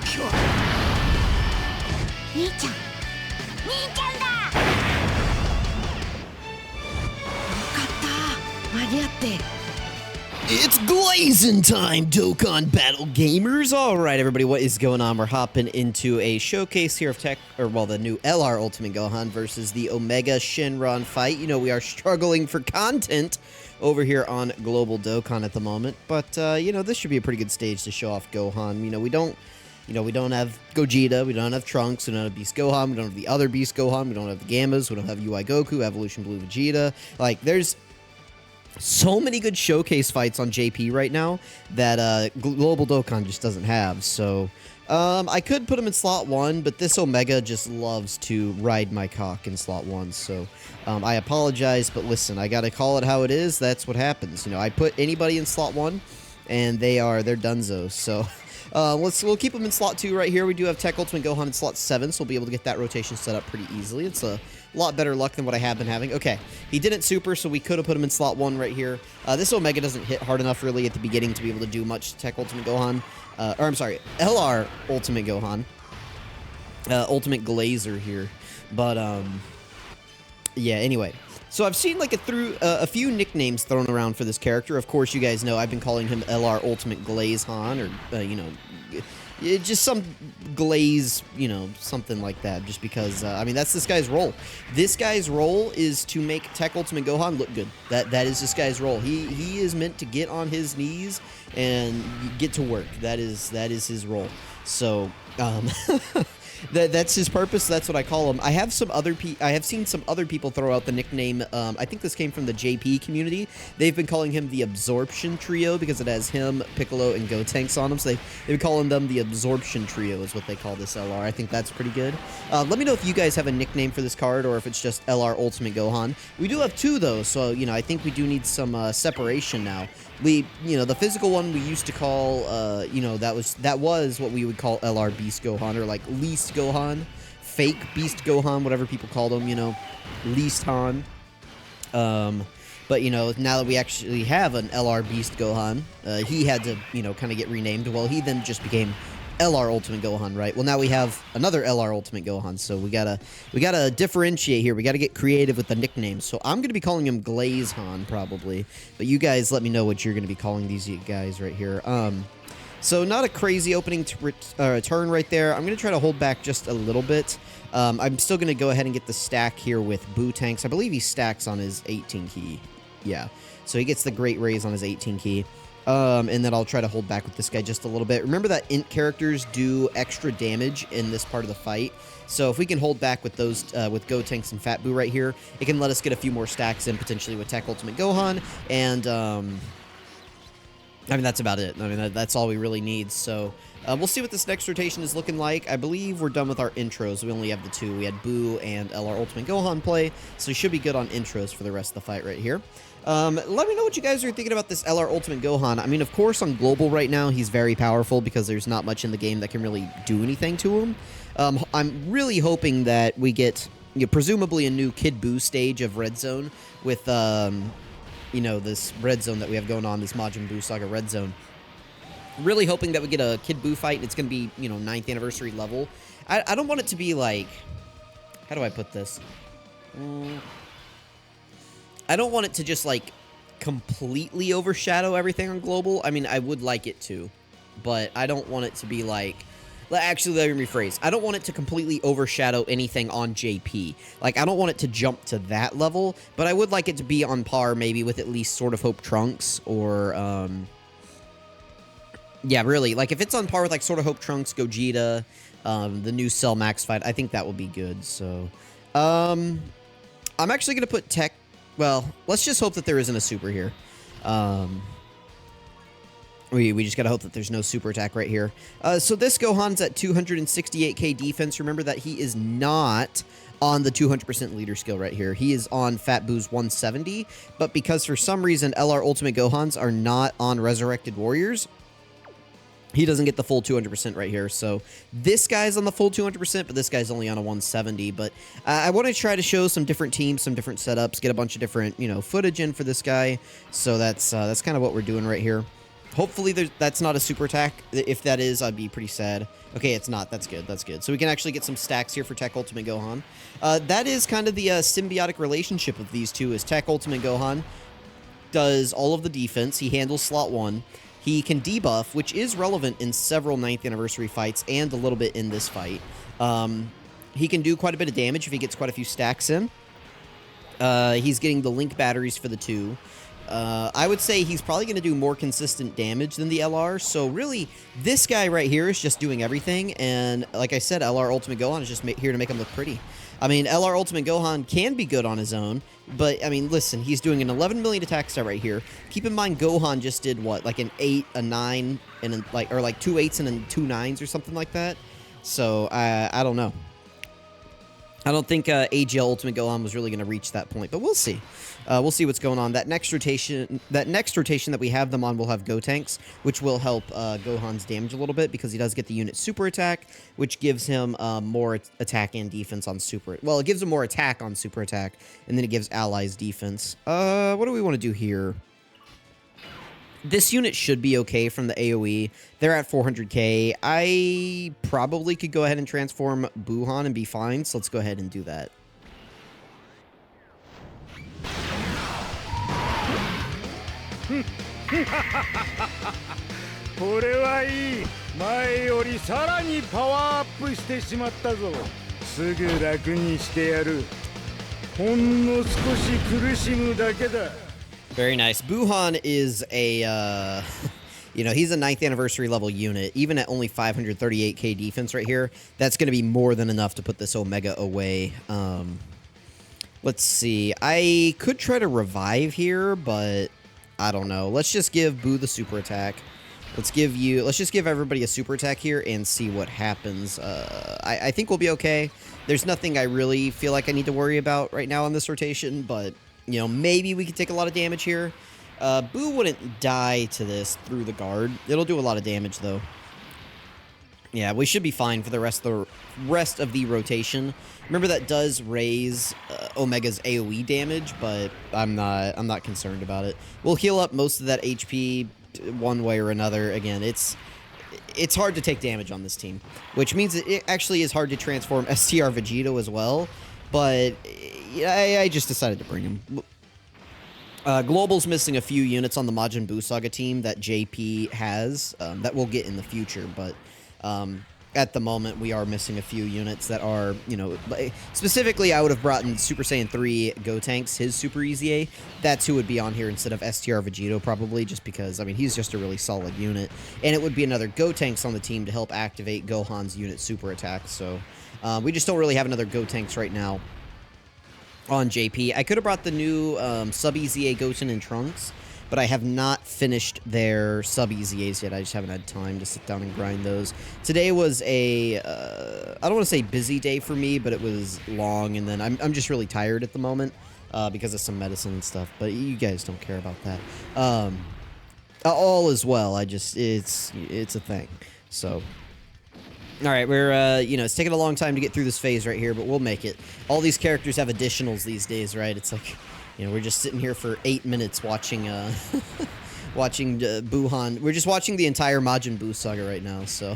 兄ちゃんだ。よかった間に合って。It's glazing time, Dokkan Battle Gamers! Alright, everybody, what is going on? We're hopping into a showcase here of the new LR Ultimate Gohan versus the Omega Shenron fight. You know, we are struggling for content over here on Global Dokkan at the moment, but, you know, this should be a pretty good stage to show off Gohan. You know, we don't have Gogeta, we don't have Trunks, we don't have Beast Gohan, we don't have the other Beast Gohan, we don't have the Gammas, we don't have UI Goku, Evolution Blue Vegeta. Like, there's so many good showcase fights on JP right now that Global Dokkan just doesn't have. So I could put him in slot 1, but this Omega just loves to ride my cock in slot 1. So I apologize, but listen, I gotta call it how it is. That's what happens. You know, I put anybody in slot 1, and they're dunzos. So we'll keep them in slot 2 right here. We do have Tech Ultimate Gohan in slot 7, so we'll be able to get that rotation set up pretty easily. It's a lot better luck than what I have been having. Okay, he didn't super, so we could have put him in slot 1 right here. This Omega doesn't hit hard enough really at the beginning to be able to do much to Tech Ultimate Gohan. Or I'm sorry, LR Ultimate Gohan. Ultimate Glazer here. But, yeah, anyway. So I've seen like a few nicknames thrown around for this character. Of course, you guys know I've been calling him LR Ultimate GLAZEHAN, or, you know, just some glaze, you know, something like that, just because, I mean, that's this guy's role. This guy's role is to make Tech Ultimate Gohan look good. That is this guy's role. He is meant to get on his knees and get to work. That is his role. So, that's his purpose. That's what I call him. I have seen some other people throw out the nickname. I think this came from the JP community. They've been calling him the Absorption Trio because it has him, Piccolo, and Gotenks on him. So they've been calling them the Absorption Trio is what they call this LR. I think that's pretty good. Let me know if you guys have a nickname for this card or if it's just LR Ultimate Gohan. We do have 2 though, so you know I think we do need some separation now. You know, the physical one we used to call, you know, that was what we would call LR Beast Gohan, or like Least Gohan, Fake Beast Gohan, whatever people called him, you know, Least Han. But, you know, now that we actually have an LR Beast Gohan, he had to, you know, kind of get renamed. Well, he then just became LR Ultimate Gohan, right? Well, now we have another LR Ultimate Gohan, so we gotta differentiate here. We gotta get creative with the nicknames. So I'm gonna be calling him GLAZEHAN probably, but you guys let me know what you're gonna be calling these guys right here. So not a crazy opening turn right there. I'm gonna try to hold back just a little bit. I'm still gonna go ahead and get the stack here with Boo Tanks. I believe he stacks on his 18 key. Yeah, so he gets the Great Raise on his 18 key. And then I'll try to hold back with this guy just a little bit. Remember that int characters do extra damage in this part of the fight. So if we can hold back with those, with Gotenks and Fat Boo right here, it can let us get a few more stacks in, potentially with Tech Ultimate Gohan. And, I mean, that's about it. I mean, that's all we really need. So, we'll see what this next rotation is looking like. I believe we're done with our intros. We only have the 2. We had Boo and LR Ultimate Gohan play. So we should be good on intros for the rest of the fight right here. Let me know what you guys are thinking about this LR Ultimate Gohan. I mean, of course, on Global right now, he's very powerful because there's not much in the game that can really do anything to him. I'm really hoping that we get, you know, presumably a new Kid Buu stage of Red Zone with, you know, this Red Zone that we have going on, this Majin Buu Saga Red Zone. Really hoping that we get a Kid Buu fight. It's going to be, you know, 9th anniversary level. I don't want it to be like, how do I put this? I don't want it to just, like, completely overshadow everything on Global. I mean, I would like it to, but I don't want it to be, like... Actually, let me rephrase. I don't want it to completely overshadow anything on JP. Like, I don't want it to jump to that level, but I would like it to be on par, maybe, with at least Sword of Hope Trunks, or, yeah, really. Like, if it's on par with, like, Sword of Hope Trunks, Gogeta, the new Cell Max fight, I think that would be good, so... I'm actually going to put Tech... Well, let's just hope that there isn't a super here. We just gotta hope that there's no super attack right here. So this Gohan's at 268k defense. Remember that he is not on the 200% leader skill right here. He is on Fat Boo's 170, but because for some reason LR Ultimate Gohans are not on Resurrected Warriors, he doesn't get the full 200% right here. So this guy's on the full 200%, but this guy's only on a 170. But I want to try to show some different teams, some different setups, get a bunch of different, you know, footage in for this guy. So that's kind of what we're doing right here. Hopefully that's not a super attack. If that is, I'd be pretty sad. Okay, it's not. That's good. That's good. So we can actually get some stacks here for Tech Ultimate Gohan. That is kind of the symbiotic relationship of these two. Is Tech Ultimate Gohan does all of the defense. He handles slot 1. He can debuff, which is relevant in several 9th anniversary fights and a little bit in this fight. He can do quite a bit of damage if he gets quite a few stacks in. He's getting the link batteries for the 2. I would say he's probably going to do more consistent damage than the LR, so really, this guy right here is just doing everything, and like I said, LR Ultimate Gohan is just here to make him look pretty. I mean, LR Ultimate Gohan can be good on his own, but, I mean, listen, he's doing an 11 million attack stat right here. Keep in mind, Gohan just did, what, like an 8, a 9, and or like 2 8s and then 2 9s or something like that? So, I don't know. I don't think AGL Ultimate Gohan was really going to reach that point, but we'll see. We'll see what's going on. That next rotation that we have them on will have Gotenks, which will help Gohan's damage a little bit because he does get the unit super attack, which gives him more attack and defense on super. Well, it gives him more attack on super attack, and then it gives allies defense. What do we want to do here? This unit should be okay from the AoE. They're at 400k. I probably could go ahead and transform Buhan and be fine, so let's go ahead and do that. Very nice. Buhan is a, you know, he's a 9th anniversary level unit. Even at only 538k defense right here, that's going to be more than enough to put this Omega away. Let's see. I could try to revive here, but I don't know. Let's just give Boo the super attack. Let's just give everybody a super attack here and see what happens. I think we'll be okay. There's nothing I really feel like I need to worry about right now on this rotation, but you know, maybe we could take a lot of damage here. Boo wouldn't die to this through the guard. It'll do a lot of damage, though. Yeah, we should be fine for the rest of the rotation. Remember, that does raise Omega's AoE damage, but I'm not concerned about it. We'll heal up most of that HP one way or another. Again, it's hard to take damage on this team, which means it actually is hard to transform STR Vegito as well. But I just decided to bring him. Global's missing a few units on the Majin Buu Saga team that JP has that we'll get in the future, but at the moment we are missing a few units that are, you know, specifically I would have brought in Super Saiyan 3 Gotenks, his Super Easy A. That's who would be on here instead of STR Vegito probably, just because, I mean, he's just a really solid unit. And it would be another Gotenks on the team to help activate Gohan's unit super attack, so we just don't really have another Gotenks right now on JP. I could have brought the new sub-EZA Goten and Trunks, but I have not finished their sub-EZAs yet. I just haven't had time to sit down and grind those. Today was a, I don't want to say busy day for me, but it was long, and then I'm just really tired at the moment because of some medicine and stuff, but you guys don't care about that. All is well. It's a thing, so... All right, we're, you know, it's taking a long time to get through this phase right here, but we'll make it. All these characters have additionals these days, right? It's like, you know, we're just sitting here for 8 minutes watching, watching Buhan. We're just watching the entire Majin Buu saga right now, so,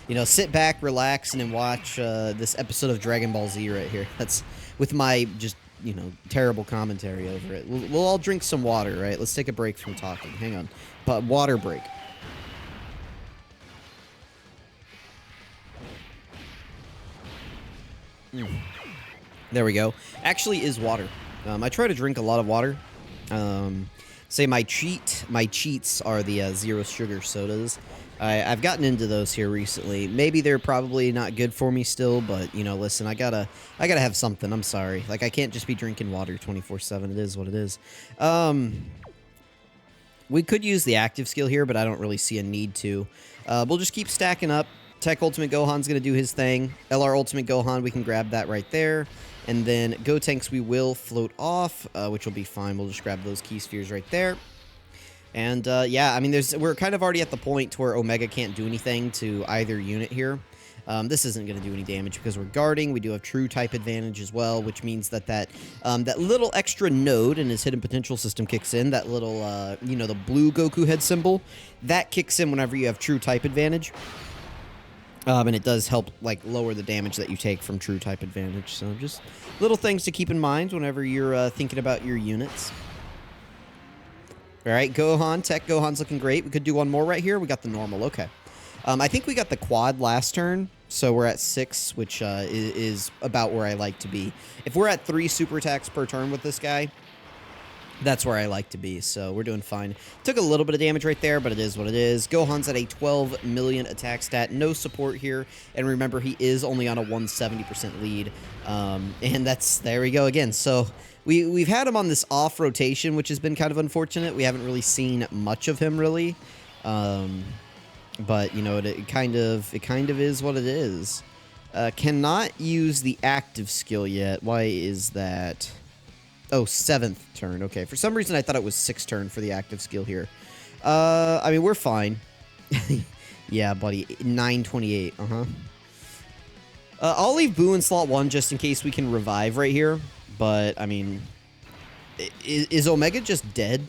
you know, sit back, relax, and then watch this episode of Dragon Ball Z right here. That's with my just, you know, terrible commentary over it. We'll all drink some water, right? Let's take a break from talking. Hang on. But water break. There we go. Actually is water. I try to drink a lot of water. Say my cheats are the zero sugar sodas. I've gotten into those here recently. Maybe they're probably not good for me still, but you know, listen, I gotta have something. I'm sorry. Like, I can't just be drinking water 24/7. It is what it is. We could use the active skill here, but I don't really see a need to. We'll just keep stacking up. Tech Ultimate Gohan's going to do his thing. LR Ultimate Gohan, we can grab that right there. And then Gotenks we will float off, which will be fine. We'll just grab those key spheres right there. And, yeah, I mean, we're kind of already at the point to where Omega can't do anything to either unit here. This isn't going to do any damage because we're guarding. We do have true type advantage as well, which means that that little extra node in his hidden potential system kicks in. That little, you know, the blue Goku head symbol, that kicks in whenever you have true type advantage. And it does help, like, lower the damage that you take from true type advantage. So just little things to keep in mind whenever you're thinking about your units. All right, Gohan, Tech Gohan's looking great. We could do one more right here. We got the normal. Okay. I think we got the quad last turn, so we're at 6, which is about where I like to be. If we're at 3 super attacks per turn with this guy, that's where I like to be, so we're doing fine. Took a little bit of damage right there, but it is what it is. Gohan's at a 12 million attack stat. No support here, and remember, he is only on a 170% lead. And there we go again. So we've had him on this off rotation, which has been kind of unfortunate. We haven't really seen much of him, really. But, you know, it kind of is what it is. Cannot use the active skill yet. Why is that? Oh, 7th turn. Okay, for some reason I thought it was 6th turn for the active skill here. I mean, we're fine. Yeah, buddy. 928. I'll leave Boo in slot 1 just in case we can revive right here. But, I mean, is Omega just dead?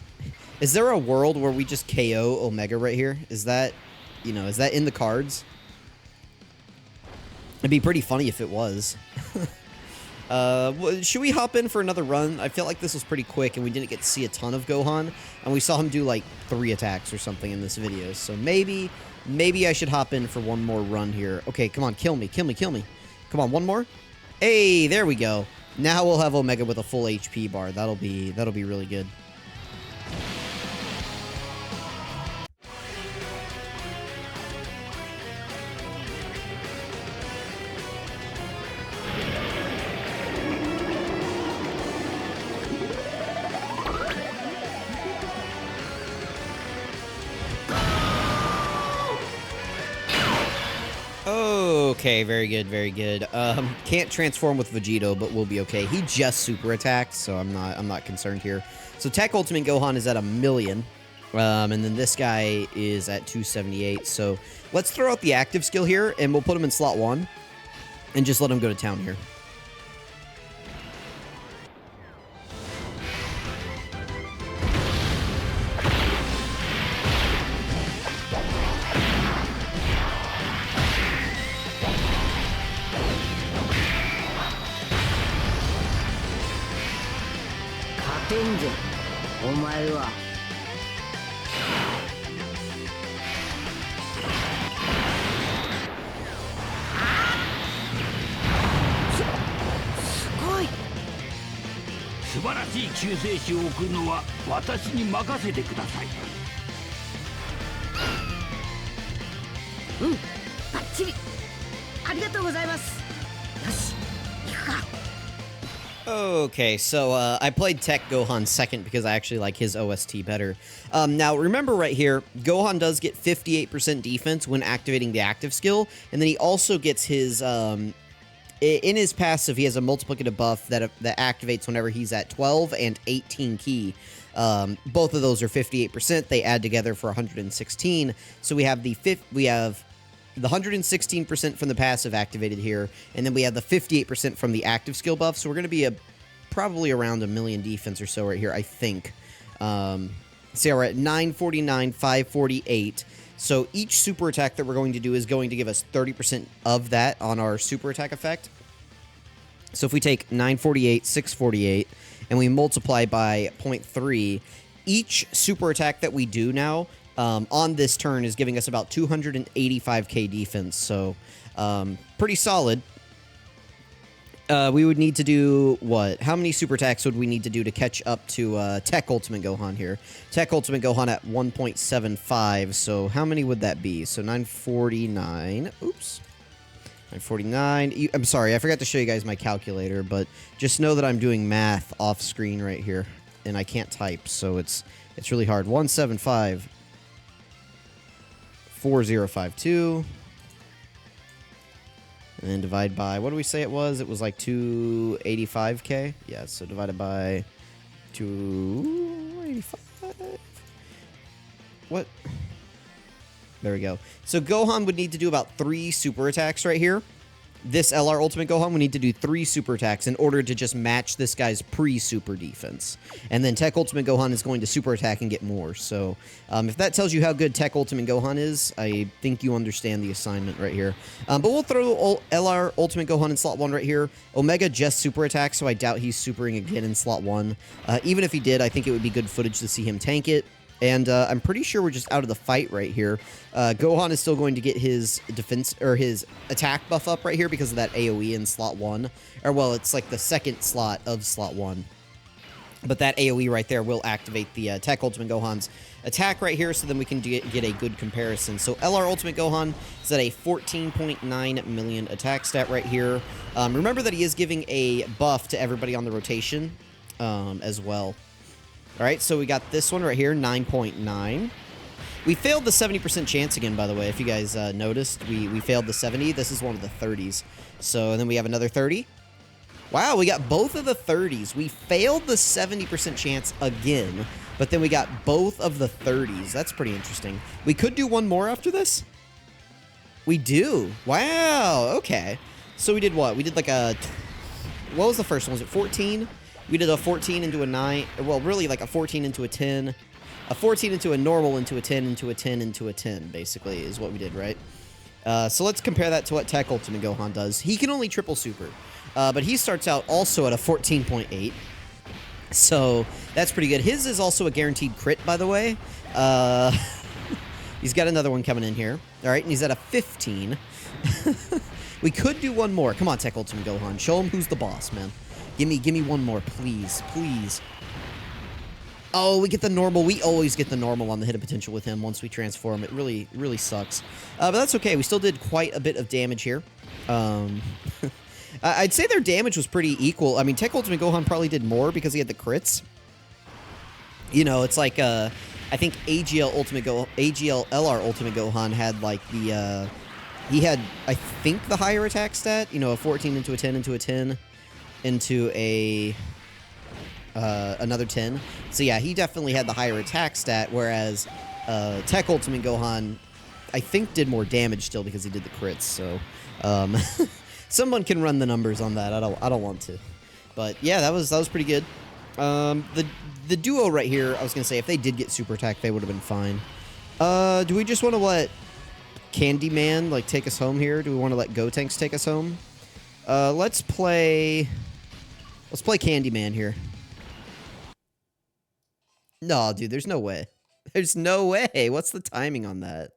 Is there a world where we just KO Omega right here? Is that, you know, is that in the cards? It'd be pretty funny if it was. Should we hop in for another run? I feel like this was pretty quick and we didn't get to see a ton of Gohan. And we saw him do like 3 attacks or something in this video. So maybe I should hop in for one more run here. Okay, come on, kill me, kill me, kill me. Come on, one more. Hey, there we go. Now we'll have Omega with a full HP bar. That'll be really good. Okay, very good, very good. Can't transform with Vegito, but we'll be okay. He just super attacked, so I'm not concerned here. So Tech Ultimate Gohan is at 1 million, and then this guy is at 278. So let's throw out the active skill here, and we'll put him in slot 1, and just let him go to town here. Okay, so I played Tech Gohan second because I actually like his OST better. Now, remember right here, Gohan does get 58% defense when activating the active skill, and then he also gets his... in his passive, he has a multiplicative buff that activates whenever he's at 12 and 18 key. Both of those are 58%. They add together for 116. So we have the 116% from the passive activated here, and then we have the 58% from the active skill buff. So we're going to be probably around 1 million defense or so right here, I think. So yeah, we're at 949, 548. So each super attack that we're going to do is going to give us 30% of that on our super attack effect. So if we take 948, 648, and we multiply by 0.3, each super attack that we do now on this turn is giving us about 285k defense. So pretty solid. We would need to do what? How many super attacks would we need to do to catch up to Tech Ultimate Gohan here? Tech Ultimate Gohan at 1.75. So how many would that be? So 949. Oops. 949. I'm sorry, I forgot to show you guys my calculator, but just know that I'm doing math off screen right here, and I can't type, so it's really hard. 175. 4052. And then divide by, what do we say it was? It was like 285k? Yeah, so divided by 285. What? There we go. So Gohan would need to do about 3 super attacks right here. This LR Ultimate Gohan would need to do 3 super attacks in order to just match this guy's pre-super defense. And then Tech Ultimate Gohan is going to super attack and get more. So if that tells you how good Tech Ultimate Gohan is, I think you understand the assignment right here. But we'll throw LR Ultimate Gohan in slot 1 right here. Omega just super attacks, so I doubt he's supering again in slot 1. Even if he did, I think it would be good footage to see him tank it. And I'm pretty sure we're just out of the fight right here. Gohan is still going to get his defense or his attack buff up right here because of that AoE in slot 1. Or, well, it's like the second slot of slot 1. But that AoE right there will activate the Tech Ultimate Gohan's attack right here, so then we can get a good comparison. So LR Ultimate Gohan is at a 14.9 million attack stat right here. Remember that he is giving a buff to everybody on the rotation as well. All right, so we got this one right here, 9.9. We failed the 70% chance again, by the way. If you guys noticed, we failed the 70. This is one of the 30s. So, and then we have another 30. Wow, we got both of the 30s. We failed the 70% chance again, but then we got both of the 30s. That's pretty interesting. We could do one more after this. We do. Wow, okay. So we did what? We did like a... What was the first one? Was it 14? We did a 14 into a 9. Well, really like a 14 into a 10. A 14 into a normal into a 10 into a 10 into a 10, basically, is what we did, right? So let's compare that to what Tech Ultimate Gohan does. He can only triple super. But he starts out also at a 14.8. So that's pretty good. His is also a guaranteed crit, by the way. He's got another one coming in here. All right, and he's at a 15. We could do one more. Come on, Tech Ultimate Gohan. Show him who's the boss, man. Give me one more, please. Please. Oh, we get the normal. We always get the normal on the hidden potential with him once we transform. It really, really sucks. But that's okay. We still did quite a bit of damage here. I'd say their damage was pretty equal. I mean, Tech Ultimate Gohan probably did more because he had the crits. You know, it's like, I think AGL LR Ultimate Gohan had like the, he had, I think, the higher attack stat. You know, a 14 into a 10 into a 10 into a, another 10. So yeah, he definitely had the higher attack stat, whereas, Tech Ultimate Gohan, I think, did more damage still because he did the crits, so, someone can run the numbers on that. I don't want to. But yeah, that was pretty good. The duo right here, I was gonna say, if they did get super attack, they would have been fine. Do we just want to let Candyman like take us home here? Do we want to let Gotenks take us home? Let's play Candyman here. No, dude, there's no way. There's no way. What's the timing on that?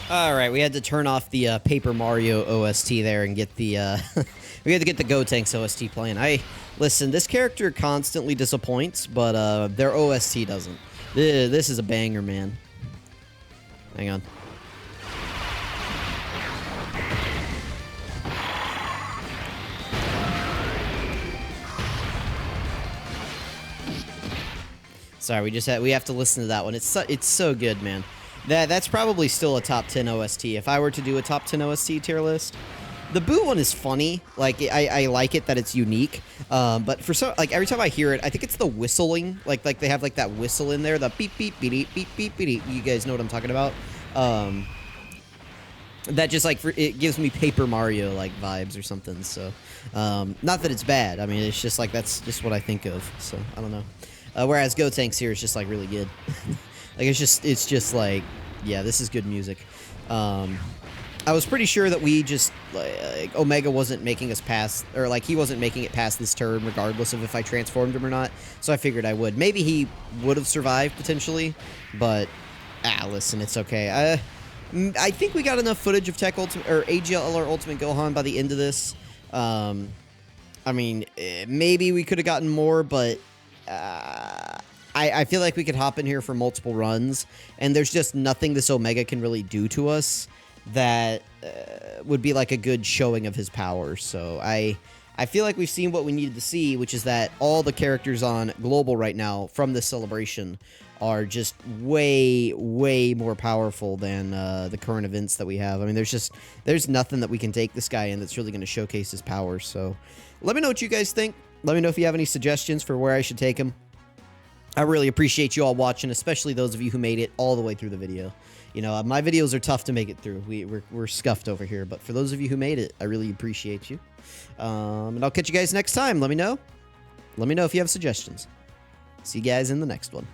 Alright, we had to turn off the Paper Mario OST there and get the, we had to get the Gotenks OST playing. Listen, this character constantly disappoints, but their OST doesn't. This is a banger, man. Hang on. Sorry, we have to listen to that one. It's so good, man. That's probably still a top 10 OST. If I were to do a top 10 OST tier list, the Boo one is funny. Like I like it that it's unique. But for some, like every time I hear it, I think it's the whistling. Like they have like that whistle in there, the beep beep beep beep beep beep. You guys know what I'm talking about? That just like it gives me Paper Mario like vibes or something. So not that it's bad. I mean, it's just like that's just what I think of. So I don't know. Whereas Gotenks here is just like really good. Like it's just like, yeah, this is good music. I was pretty sure that we just like Omega wasn't making us pass, or like he wasn't making it past this turn regardless of if I transformed him or not. So I figured I would. Maybe he would have survived potentially, but Listen, it's okay. I think we got enough footage of Tech Ultimate or AGLR Ultimate Gohan by the end of this. I mean, maybe we could have gotten more, but I feel like we could hop in here for multiple runs, and there's just nothing this Omega can really do to us that would be like a good showing of his powers. So I feel like we've seen what we needed to see, which is that all the characters on Global right now from this celebration are just way, way more powerful than the current events that we have. I mean, there's nothing that we can take this guy in that's really going to showcase his powers. So let me know what you guys think. Let me know if you have any suggestions for where I should take him. I really appreciate you all watching, especially those of you who made it all the way through the video. You know, my videos are tough to make it through. We're scuffed over here, but for those of you who made it, I really appreciate you. And I'll catch you guys next time. Let me know. Let me know if you have suggestions. See you guys in the next one.